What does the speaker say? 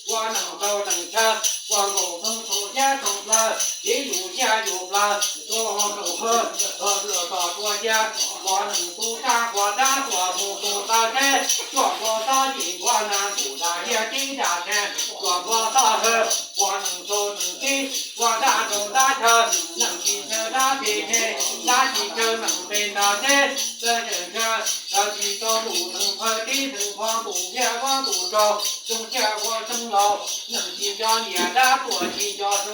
我能走能吃，我沟通出现通了，也有钱有plan，做好走河，热到国家，我能做大国大做不做大山，做过大地我能做大也地大山，做过大河，我能走能进，我大走大车，能骑车大地铁，大汽车能飞大山，这人车。要去走路能快地能晃动眼光都着，种田我生老，能去叫年的多去叫水。